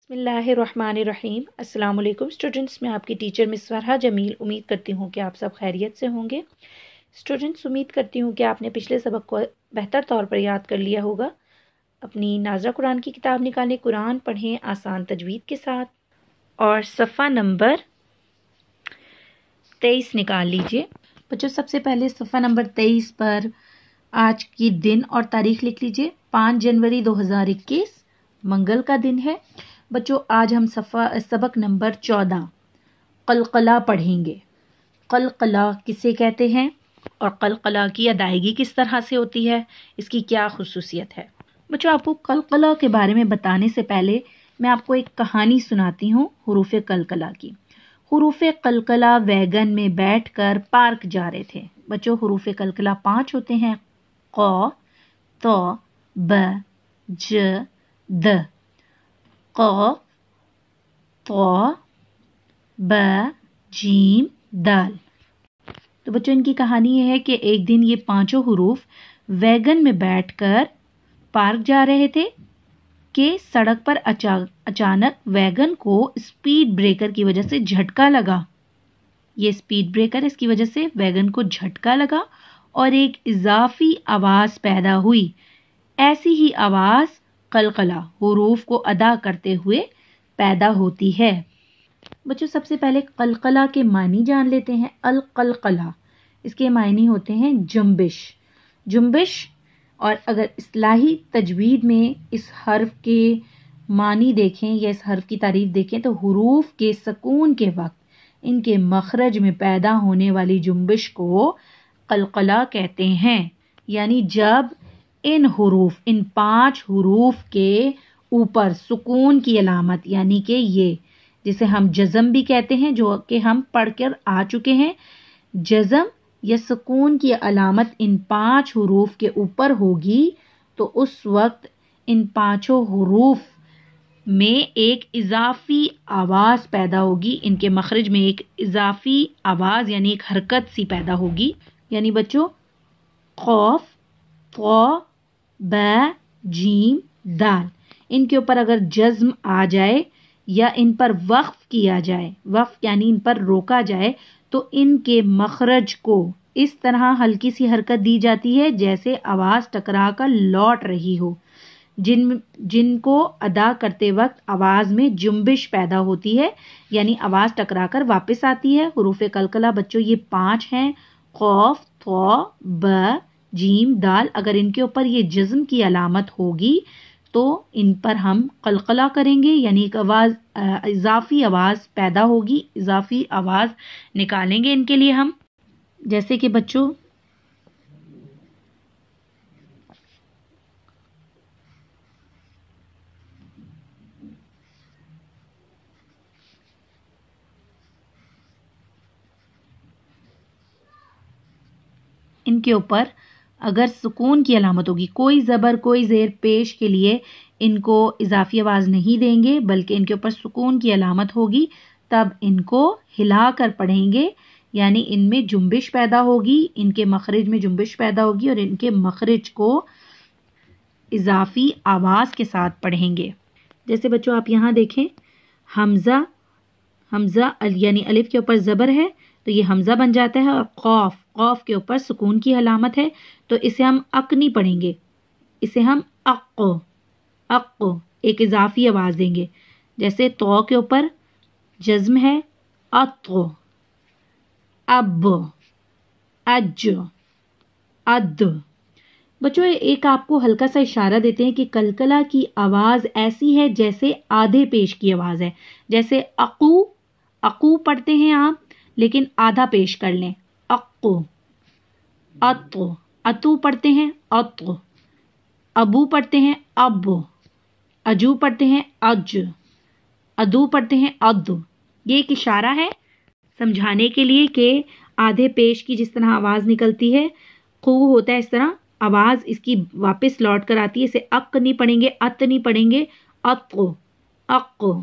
बिस्मिल्लाहिर्रहमानिर्रहीम। अस्सलाम वालेकुम स्टूडेंट्स, मैं आपकी टीचर मिस फरहा जमील। उम्मीद करती हूँ कि आप सब खैरियत से होंगे। स्टूडेंट्स, उम्मीद करती हूँ कि आपने पिछले सबक को बेहतर तौर पर याद कर लिया होगा। अपनी नाज़रा कुरान की किताब निकालें, कुरान पढ़ें आसान तजवीद के साथ और सफ़ा नंबर 23 निकाल लीजिए। बच्चों, सबसे पहले सफ़ा नंबर 23 पर आज की दिन और तारीख लिख लीजिए। 5 जनवरी 2021 मंगल का दिन है। बच्चों, आज हम सबक नंबर 14 कलकला पढ़ेंगे। कलकला किसे कहते हैं और कलकला की अदायगी किस तरह से होती है, इसकी क्या खुसूसियत है। बच्चों, आपको कलकला के बारे में बताने से पहले मैं आपको एक कहानी सुनाती हूँ हुरूफ कलकला की। हुरूफ कलकला वैगन में बैठकर पार्क जा रहे थे। बच्चों, हुरूफ कलकला 5 होते हैं। क, त, ब, ज, द। क, त, ब, जीम, दाल। तो बच्चों, इनकी कहानी ये है कि एक दिन ये 5 हुरूफ वैगन में बैठकर पार्क जा रहे थे कि सड़क पर अचानक वैगन को स्पीड ब्रेकर की वजह से झटका लगा। ये स्पीड ब्रेकर, इसकी वजह से वैगन को झटका लगा और एक इजाफी आवाज पैदा हुई। ऐसी ही आवाज कलकला हुरूफ को अदा करते हुए पैदा होती है। बच्चों, सबसे पहले कलकला के मानी जान लेते हैं। अल कलकला, इसके मायने होते हैं जुम्बिश। जुम्बिश, और अगर इस्लाही तजवीद में इस हर्फ के मानी देखें या इस हर्फ की तारीफ देखें तो हुरूफ के सुकून के वक्त इनके मखरज में पैदा होने वाली जुम्बिश को कलकला कहते हैं। यानी जब इन 5 हुरूफ के ऊपर सुकून की अलामत, यानी कि ये जिसे हम जज़म भी कहते हैं, जो कि हम पढ़कर आ चुके हैं, जज़म या सुकून की अलामत इन 5 हुरूफ के ऊपर होगी तो उस वक्त इन 5 हुरूफ में एक इजाफी आवाज पैदा होगी। इनके मखरज में एक इजाफी आवाज यानी एक हरकत सी पैदा होगी। यानी बच्चों, खौफ, क़, ब, जीम, दाल, इनके ऊपर अगर जज्म आ जाए या इन पर वक्फ किया जाए, वक्फ यानी इन पर रोका जाए, तो इनके मखरज को इस तरह हल्की सी हरकत दी जाती है जैसे आवाज टकरा कर लौट रही हो। जिनको अदा करते वक्त आवाज में जुम्बिश पैदा होती है, यानी आवाज टकरा कर वापस आती है। हुरूफ कलकला बच्चों ये 5 हैं। खौफ, थ, ब, जीम, दाल। अगर इनके ऊपर ये जज्म की अलामत होगी तो इन पर हम कलकला करेंगे, यानी एक आवाज, इजाफी आवाज पैदा होगी, इजाफी आवाज निकालेंगे इनके लिए हम। जैसे कि बच्चों, इनके ऊपर अगर सुकून की अलामत होगी, कोई ज़बर कोई ज़ेर पेश के लिए इनको इजाफी आवाज़ नहीं देंगे, बल्कि इनके ऊपर सुकून की अलामत होगी, तब इनको हिला कर पढ़ेंगे। यानी इनमें जुम्बिश पैदा होगी, इनके मखरज में जुम्बिश पैदा होगी और इनके मखरज को इजाफी आवाज़ के साथ पढ़ेंगे। जैसे बच्चों आप यहाँ देखें, हमज़ा, हमज़ा यानी अलिफ के ऊपर ज़बर है तो ये हमज़ा बन जाता है, और खौफ, खौफ के ऊपर सुकून की अलामत है तो इसे हम अक नहीं पढ़ेंगे, इसे हम अक्को, अक्को एक इजाफी आवाज़ देंगे। जैसे तो के ऊपर जज्म है, अतो, अब, अज, अद। बच्चों, एक आपको हल्का सा इशारा देते हैं कि कलकला की आवाज़ ऐसी है जैसे आधे पेश की आवाज़ है। जैसे अकू, अकू पढ़ते हैं आप, लेकिन आधा पेश कर लें, अक्को। अतो, अतु पढ़ते हैं, अतो। अबू पढ़ते हैं, अब। अजू पढ़ते हैं, अज। अदू पढ़ते हैं, अद। ये एक इशारा है समझाने के लिए कि आधे पेश की जिस तरह आवाज़ निकलती है, खू होता है, इस तरह आवाज़ इसकी वापस लौट कर आती है। इसे अक नहीं पढ़ेंगे, अत नहीं पढ़ेंगे, अतो, अक्को,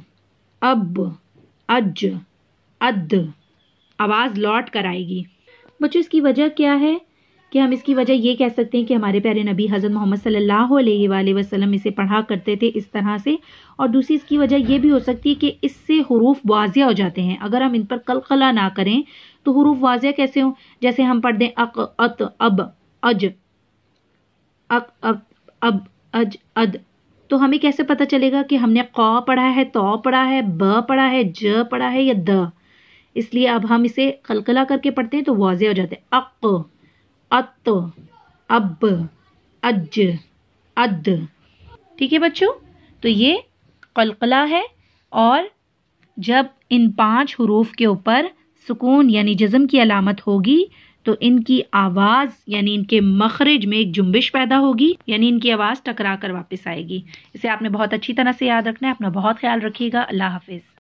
अब, अज, अद, आवाज़ लौट कर आएगी। बच्चों, इसकी वजह क्या है کہ ہم اس کی وجہ یہ کہہ سکتے ہیں کہ ہمارے پیارے نبی حضرت محمد صلی اللہ علیہ وآلہ وسلم اسے پڑھا کرتے تھے اس طرح سے، اور دوسری اس کی وجہ یہ بھی ہو سکتی ہے کہ اس سے حروف واضح ہو جاتے ہیں. اگر ہم ان پر قلقلہ نہ کریں تو حروف واضح کیسے ہوں؟ جیسے ہم پڑھ دیں اق ات اب اج، اق اب اج اد، تو ہمیں کیسے پتہ چلے گا کہ ہم نے ق پڑھا ہے، تو پڑھا ہے، ب پڑھا ہے، ج پڑھا ہے یا د؟ اس لیے اب ہم اسے قلقلہ کر کے پڑھتے ہیں تو واضح ہو جاتے ہیں. اق ات اب اج اد. ٹھیک ہے بچوں، تو یہ قلقلہ ہے، اور جب ان 5 حروف کے اوپر سکون یعنی جزم کی علامت ہوگی تو ان کی آواز یعنی ان کے مخرج میں ایک جنبش پیدا ہوگی، یعنی ان کی آواز ٹکرا کر واپس آئے گی. اسے آپ نے بہت اچھی طرح سے یاد رکھنا ہے. اپنا بہت خیال رکھیے گا. اللہ حافظ.